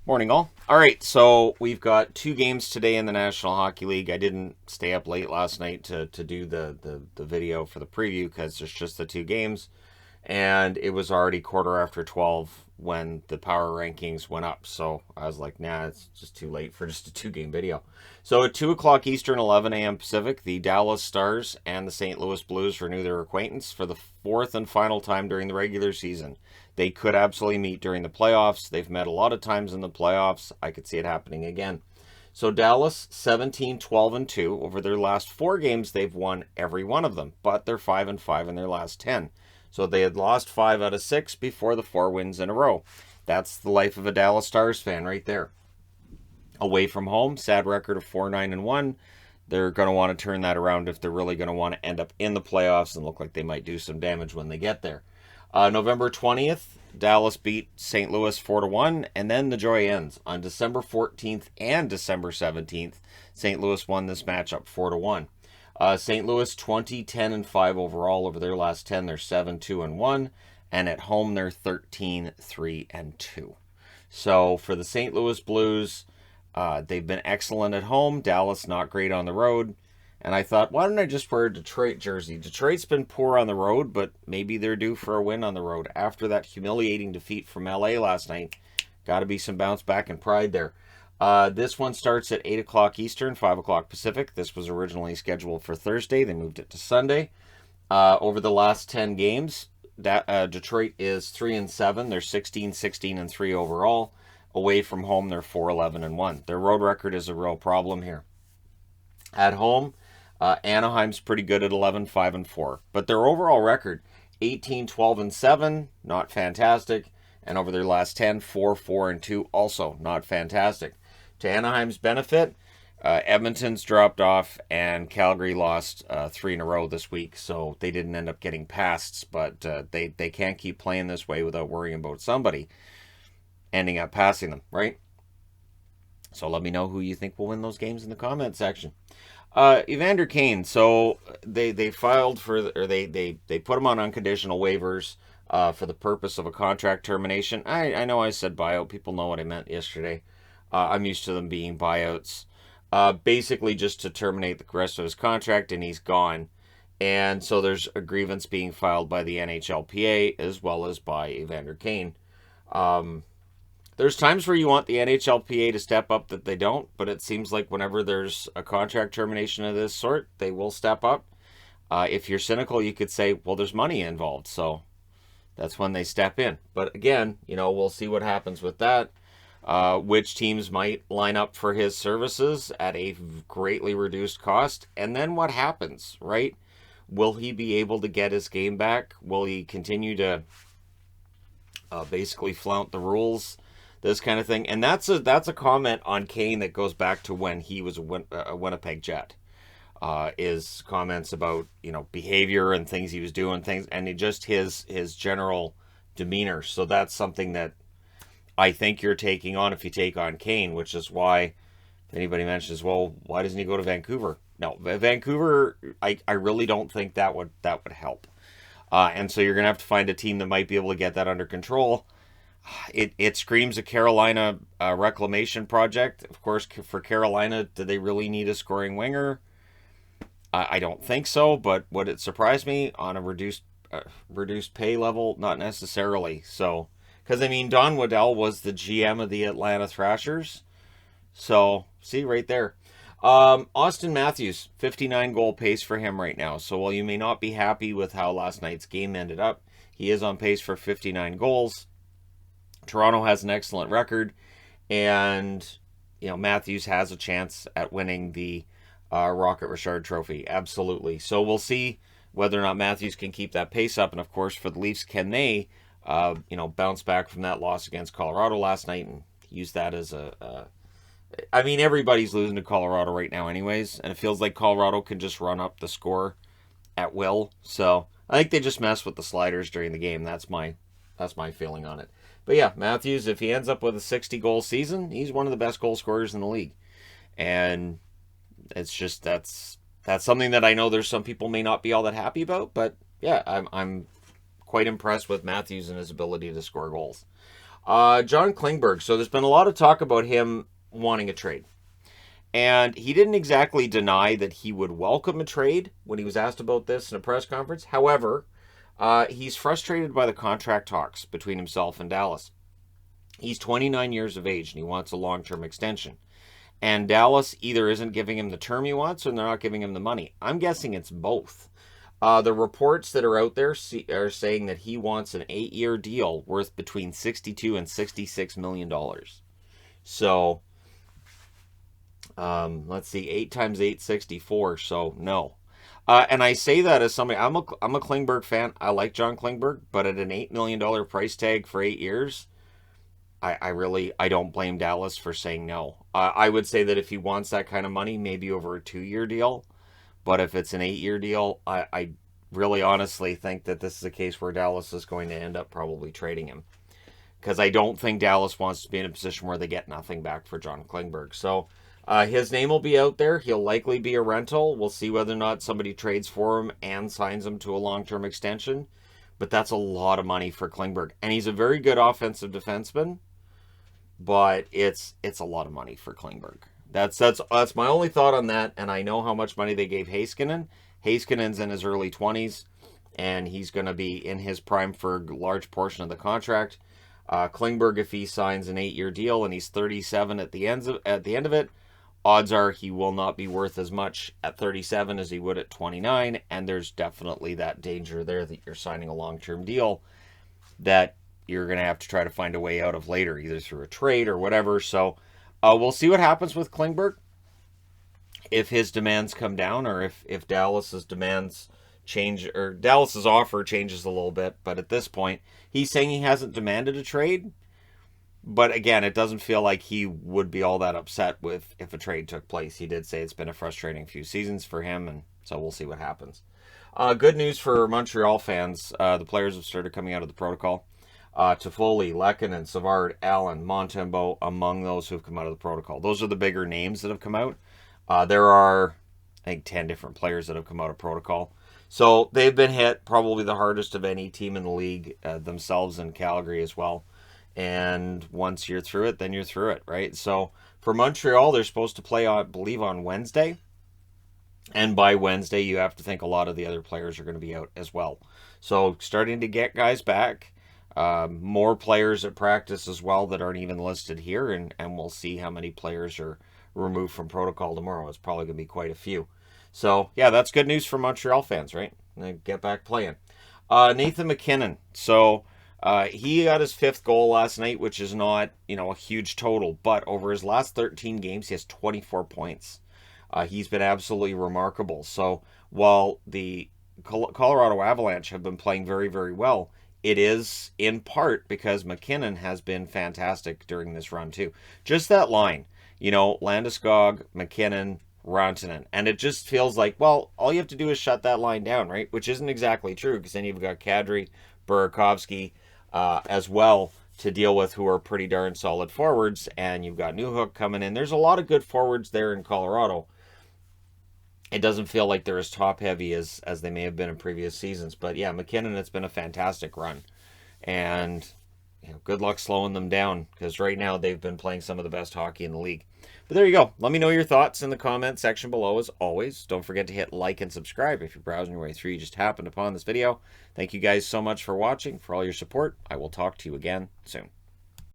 Morning, all. All right, so we've got two games today in the National Hockey League. I didn't stay up late last night to do the video for the preview because there's just the two games, and it was already quarter after 12 when the power rankings went up. So I was like, nah, it's just too late for just a two-game video. So at 2 o'clock Eastern, 11 a.m. Pacific, the Dallas Stars and the St. Louis Blues renew their acquaintance for the fourth and final time during the regular season. They could absolutely meet during the playoffs. They've met a lot of times in the playoffs. I could see it happening again. So Dallas, 17, 12, and 2. Over their last four games, they've won every one of them, but they're 5 and 5 in their last 10. So they had lost 5 out of 6 before the 4 wins in a row. That's the life of a Dallas Stars fan right there. Away from home, sad record of 4-9 and 1. They're going to want to turn that around if they're really going to want to end up in the playoffs and look like they might do some damage when they get there. November 20th, Dallas beat St. Louis 4-1, and then the joy ends. On December 14th and December 17th, St. Louis won this matchup 4-1. St. Louis 20, 10, and 5 overall. Over their last 10, they're 7, 2, and 1, and at home they're 13, 3, and 2. So for the St. Louis Blues, they've been excellent at home. Dallas not great on the road. And I thought, why don't I just wear a Detroit jersey? Detroit's been poor on the road, but maybe they're due for a win on the road. After that humiliating defeat from LA last night, got to be some bounce back and pride there. This one starts at 8 o'clock Eastern, 5 o'clock Pacific. This was originally scheduled for Thursday. They moved it to Sunday. Over the last 10 games, Detroit is 3 and 7. They're 16, 16, and 3 overall. Away from home, they're 4, 11, and 1. Their road record is a real problem here. At home, Anaheim's pretty good at 11, 5, and 4. But their overall record, 18, 12, and 7, not fantastic. And over their last 10, 4, 4, and 2, also not fantastic. To Anaheim's benefit, Edmonton's dropped off and Calgary lost 3 in a row this week. So they didn't end up getting passed, but they can't keep playing this way without worrying about somebody ending up passing them, right? So let me know who you think will win those games in the comment section. Evander Kane, so they filed for, or they put him on unconditional waivers for the purpose of a contract termination. I know I said buyout. People know what I meant yesterday. I'm used to them being buyouts. Basically just to terminate the rest of his contract, and he's gone. And so there's a grievance being filed by the NHLPA as well as by Evander Kane. There's times where you want the NHLPA to step up that they don't, but it seems like whenever there's a contract termination of this sort, they will step up. If you're cynical, you could say, well, there's money involved, so that's when they step in. But again, we'll see what happens with that. Which teams might line up for his services at a greatly reduced cost, and then what happens, right? Will he be able to get his game back? Will he continue to basically flout the rules? This kind of thing. And that's a comment on Kane that goes back to when he was a Winnipeg Jet. Is comments about, behavior and things he was doing, and just his general demeanor. So that's something that I think you're taking on if you take on Kane, which is why if anybody mentions, well, why doesn't he go to Vancouver? No, Vancouver, I really don't think that would help. And so you're going to have to find a team that might be able to get that under control. It screams a Carolina reclamation project. Of course, for Carolina, do they really need a scoring winger? I don't think so, but would it surprise me on a reduced pay level? Not necessarily. So, because Don Waddell was the GM of the Atlanta Thrashers. So, see right there. Austin Matthews, 59 goal pace for him right now. So while you may not be happy with how last night's game ended up, he is on pace for 59 goals. Toronto has an excellent record, and Matthews has a chance at winning the Rocket Richard Trophy. Absolutely. So we'll see whether or not Matthews can keep that pace up, and of course for the Leafs, can they bounce back from that loss against Colorado last night and use that as everybody's losing to Colorado right now anyways, and it feels like Colorado can just run up the score at will. So I think they just mess with the sliders during the game. That's my feeling on it. But yeah, Matthews, if he ends up with a 60-goal season, he's one of the best goal scorers in the league. And it's just that's something that I know there's some people may not be all that happy about, but yeah, I'm quite impressed with Matthews and his ability to score goals. John Klingberg. So there's been a lot of talk about him wanting a trade. And he didn't exactly deny that he would welcome a trade when he was asked about this in a press conference. However, he's frustrated by the contract talks between himself and Dallas. He's 29 years of age and he wants a long-term extension. And Dallas either isn't giving him the term he wants or they're not giving him the money. I'm guessing it's both. The reports that are out there are saying that he wants an 8-year deal worth between $62 and $66 million. So, let's see, 8 times 8, 64. So, no. And I say that as somebody, I'm a Klingberg fan. I like John Klingberg, but at an $8 million price tag for 8 years, I don't blame Dallas for saying no. I would say that if he wants that kind of money, maybe over a 2-year deal. But if it's an 8-year deal, I really honestly think that this is a case where Dallas is going to end up probably trading him. Because I don't think Dallas wants to be in a position where they get nothing back for John Klingberg. So his name will be out there. He'll likely be a rental. We'll see whether or not somebody trades for him and signs him to a long-term extension. But that's a lot of money for Klingberg. And he's a very good offensive defenseman. But it's a lot of money for Klingberg. That's my only thought on that, and I know how much money they gave Heiskanen. Heiskanen's in his early 20s, and he's going to be in his prime for a large portion of the contract. Klingberg, if he signs an 8-year deal and he's 37 at the end of it, odds are he will not be worth as much at 37 as he would at 29, and there's definitely that danger there that you're signing a long-term deal that you're going to have to try to find a way out of later, either through a trade or whatever. So we'll see what happens with Klingberg. If his demands come down or if Dallas's demands change or Dallas's offer changes a little bit. But at this point, he's saying he hasn't demanded a trade. But again, it doesn't feel like he would be all that upset with if a trade took place. He did say it's been a frustrating few seasons for him, and so we'll see what happens. Good news for Montreal fans. The players have started coming out of the protocol. Toffoli, Lehkonen, Savard, Allen, Montembeault, among those who have come out of the protocol. Those are the bigger names that have come out. There are, I think, 10 different players that have come out of protocol. So they've been hit probably the hardest of any team in the league, themselves in Calgary as well. And once you're through it, then you're through it, right? So for Montreal, they're supposed to play, I believe, on Wednesday. And by Wednesday, you have to think a lot of the other players are going to be out as well. So starting to get guys back. More players at practice as well that aren't even listed here. And we'll see how many players are removed from protocol tomorrow. It's probably going to be quite a few. So, yeah, that's good news for Montreal fans, right? They get back playing. Nathan MacKinnon. So, he got his 5th goal last night, which is not, a huge total. But over his last 13 games, he has 24 points. He's been absolutely remarkable. So, while the Colorado Avalanche have been playing very, very well, it is in part because MacKinnon has been fantastic during this run, too. Just that line. Landeskog, MacKinnon, Rantanen. And it just feels like, well, all you have to do is shut that line down, right? Which isn't exactly true, because then you've got Kadri, Burakovsky as well to deal with, who are pretty darn solid forwards. And you've got Newhook coming in. There's a lot of good forwards there in Colorado. It doesn't feel like they're as top-heavy as they may have been in previous seasons. But, yeah, MacKinnon, it's been a fantastic run. And good luck slowing them down, because right now they've been playing some of the best hockey in the league. But there you go. Let me know your thoughts in the comment section below, as always. Don't forget to hit like and subscribe if you're browsing your way through. You just happened upon this video. Thank you guys so much for watching, for all your support. I will talk to you again soon.